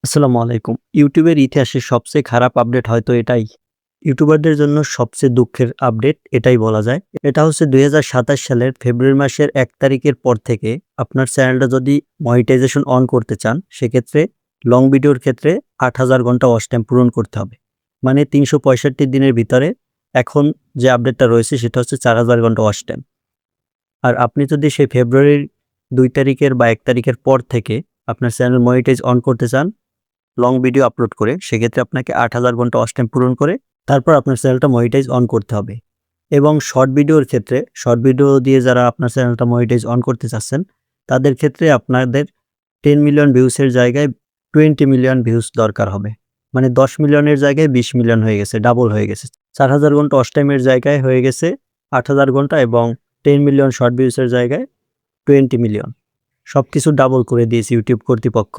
আসসালামু আলাইকুম। ইউটিউবের ইতিহাসে সবচেয়ে খারাপ আপডেট হয়তো এটাই। ইউটিউবারদের জন্য সবচেয়ে দুঃখের আপডেট এটাই বলা যায়। এটা হচ্ছে ২০২৭ সালের ফেব্রুয়ারি মাসের ১ তারিখের পর থেকে আপনার চ্যানেলটা যদি মনিটাইজেশন অন করতে চান, সেক্ষেত্রে লং ভিডিওর ক্ষেত্রে ৮,০০০ ঘন্টা ওয়াচ টাইম পূরণ করতে হবে। মানে ৩৬৫ দিনের ভিতরে এখন যে আপডেটটা রয়েছে সেটা হচ্ছে ৪,০০০ ঘন্টা ওয়াচ টাইম। আর আপনি যদি সেই ফেব্রুয়ারির ২ তারিখের বা ১ তারিখের পর থেকে আপনার চ্যানেল মনিটাইজ অন করতে চান লং ভিডিও আপলোড করে, সেক্ষেত্রে আপনাকে ৮,০০০ ঘন্টা ওয়াচ টাইম পূরণ করে তারপর আপনার চ্যানেলটা মনিটাইজ অন করতে হবে। এবং শর্ট ভিডিওর ক্ষেত্রে শর্ট ভিডিও দিয়ে যারা আপনার চ্যানেলটা মনিটাইজ অন করতে চাচ্ছেন, তাদের ক্ষেত্রে আপনাদের 10 মিলিয়ন ভিউসের জায়গায় 20 মিলিয়ন ভিউস দরকার হবে। মানে ১০ মিলিয়নের জায়গায় ২০ মিলিয়ন হয়ে গেছে, ডাবল হয়ে গেছে। ৪,০০০ ঘন্টা ওয়াচ টাইমের জায়গায় হয়ে গেছে ৮,০০০ ঘন্টা এবং 10 মিলিয়ন শর্ট ভিউসের জায়গায় 20 মিলিয়ন। সবকিছু ডাবল করে দিয়েছে ইউটিউব কর্তৃপক্ষ।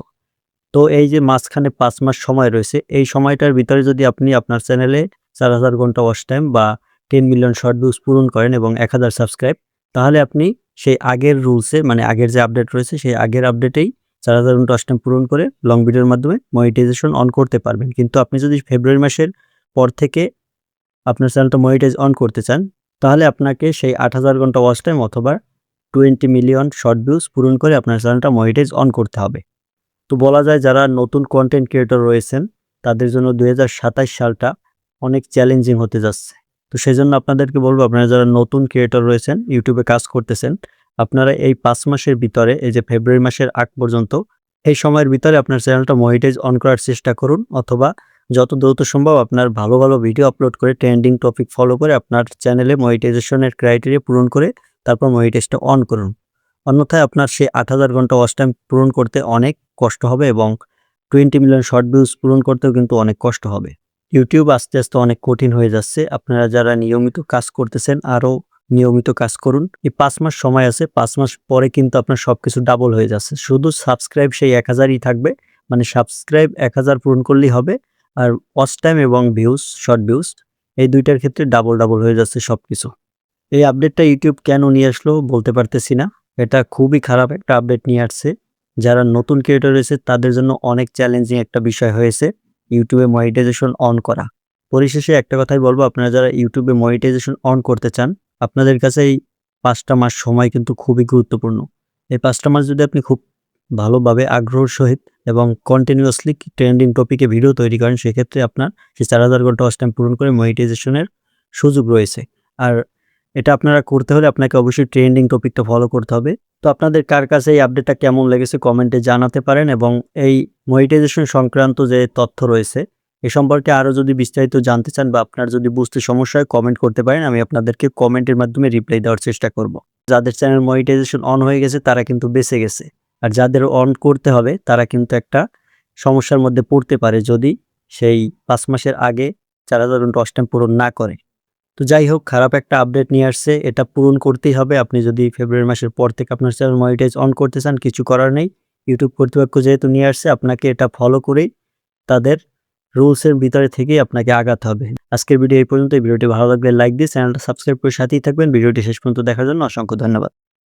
তো এই যে মাঝখানে ৫ মাস সময় রয়েছে, এই সময়টার ভিতরে যদি আপনি আপনার চ্যানেলে ৪,০০০ ঘন্টা ওয়াচ টাইম বা 10 মিলিয়ন শর্ট ভিউজ পূরণ করেন এবং ১,০০০ সাবস্ক্রাইব, তাহলে আপনি সেই আগের রুলসে মানে আগের যে আপডেট রয়েছে সেই আগের আপডেটেই ৪,০০০ ঘন্টা ওয়াচ টাইম পূরণ করে লং ভিডিওর মাধ্যমে মনিটাইজেশন অন করতে পারবেন। কিন্তু আপনি যদি ফেব্রুয়ারি মাসের পর থেকে আপনার চ্যানেলটা মনিটাইজ অন করতে চান, তাহলে আপনাকে সেই ৮,০০০ ঘন্টা ওয়াচ টাইম অথবা 20 মিলিয়ন শর্ট ভিউজ পূরণ করে আপনার চ্যানেলটা মনিটাইজ অন করতে হবে। তো বলা যায় যারা নতুন কনটেন্ট ক্রিয়েটর রয়েছেন তাদের জন্য ২০২৭ সালটা অনেক চ্যালেঞ্জিং হতে যাচ্ছে। তো সেজন্য আপনাদেরকে বলবো, আপনারা যারা নতুন ক্রিয়েটর রয়েছেন, ইউটিউবে কাজ করতেছেন, আপনারা এই ৫ মাসের ভিতরে এই যে ফেব্রুয়ারি মাসের আগ পর্যন্ত এই সময়ের ভিতরে আপনার চ্যানেলটা মনিটাইজ অন করার চেষ্টা করুন, অথবা যত দ্রুত সম্ভব আপনার ভালো, ভালো ভিডিও আপলোড করে ট্রেন্ডিং টপিক ফলো করে আপনার চ্যানেলে মনিটাইজেশনের ক্রাইটেরিয়া পূরণ করে তারপর মনিটাইজটা অন করুন। অন্যথায় আপনার সেই ৮,০০০ ঘন্টা ওয়াচ টাইম পূরণ করতে অনেক কষ্ট হবে এবং 20 মিলিয়ন শর্ট ভিউজ পূরণ করতেও কিন্তু অনেক কষ্ট হবে। ইউটিউব আস্তে, আস্তে অনেক কঠিন হয়ে যাচ্ছে। আপনারা যারা নিয়মিত কাজ করতেছেন আরও নিয়মিত কাজ করুন। এই ৫ মাস সময় আছে। ৫ মাস পরে কিন্তু আপনার সবকিছু ডাবল হয়ে যাচ্ছে। শুধু সাবস্ক্রাইব সেই ১,০০০ই থাকবে। মানে সাবস্ক্রাইব ১,০০০ পূরণ করলেই হবে। আর ওয়াচ টাইম এবং ভিউজ, শর্ট ভিউজ এই ২ টার ক্ষেত্রে ডাবল হয়ে যাচ্ছে সবকিছু। এই আপডেটটা ইউটিউব কেন নিয়ে আসলো বলতে পারতেছি না। এটা খুবই খারাপ একটা আপডেট নিয়ে আসছে। যারা নতুন ক্রিয়েটর রয়েছে তাদের জন্য অনেক চ্যালেঞ্জিং একটা বিষয় হয়েছে ইউটিউবে মনিটাইজেশন অন করা। পরিশেষে একটা কথাই বলবো, আপনারা যারা ইউটিউবে মনিটাইজেশন অন করতে চান, আপনাদের কাছে এই ৫টা মাস সময় কিন্তু খুবই গুরুত্বপূর্ণ। এই ৫টা মাস যদি আপনি খুব ভালোভাবে আগ্রহের সহিত এবং কন্টিনিউয়াসলি ট্রেন্ডিং টপিকে ভিডিও তৈরি করেন, সেক্ষেত্রে আপনার সেই ৪,০০০ ঘন্টা ওয়াচ টাইম পূরণ করে মনিটাইজেশনের সুযোগ রয়েছে। আর এটা আপনারা করতে হলে আপনাকে অবশ্যই ট্রেন্ডিং টপিকটা ফলো করতে হবে। তো আপনাদের কার কাছে এই আপডেটটা কেমন লেগেছে কমেন্টে জানাতে পারেন, এবং এই মনিটাইজেশন সংক্রান্ত যে তথ্য রয়েছে এ সম্পর্কে আরও যদি বিস্তারিত জানতে চান বা আপনার যদি বুঝতে সমস্যা হয় কমেন্ট করতে পারেন। আমি আপনাদেরকে কমেন্টের মাধ্যমে রিপ্লাই দেওয়ার চেষ্টা করব। যাদের চ্যানেল মনিটাইজেশন অন হয়ে গেছে তারা কিন্তু বেঁচে গেছে। আর যাদের অন করতে হবে তারা কিন্তু একটা সমস্যার মধ্যে পড়তে পারে যদি সেই ৫ মাসের আগে ৪,০০০ ঘন্টা ওয়াচ টাইম পূরণ না করে। তো যাই হোক, খারাপ একটা আপডেট নিয়ে আসছে, এটা পূরণ করতেই হবে। আপনি যদি ফেব্রুয়ারি মাসের পর থেকে আপনার চ্যানেল মনিটাইজ অন করতে চান, কিছু করার নেই। ইউটিউব কর্তৃপক্ষ যেহেতু নিয়ে আসছে, আপনাকে এটা ফলো করেই তাদের রুলসের ভিতরে থেকেই আপনাকে আগাতে হবে। আজকের ভিডিও এই পর্যন্ত। ভিডিওটি ভালো লাগলে লাইক দিয়ে চ্যানেলটা সাবস্ক্রাইব করে সাথেই থাকবেন। ভিডিওটি শেষ পর্যন্ত দেখার জন্য অসংখ্য ধন্যবাদ।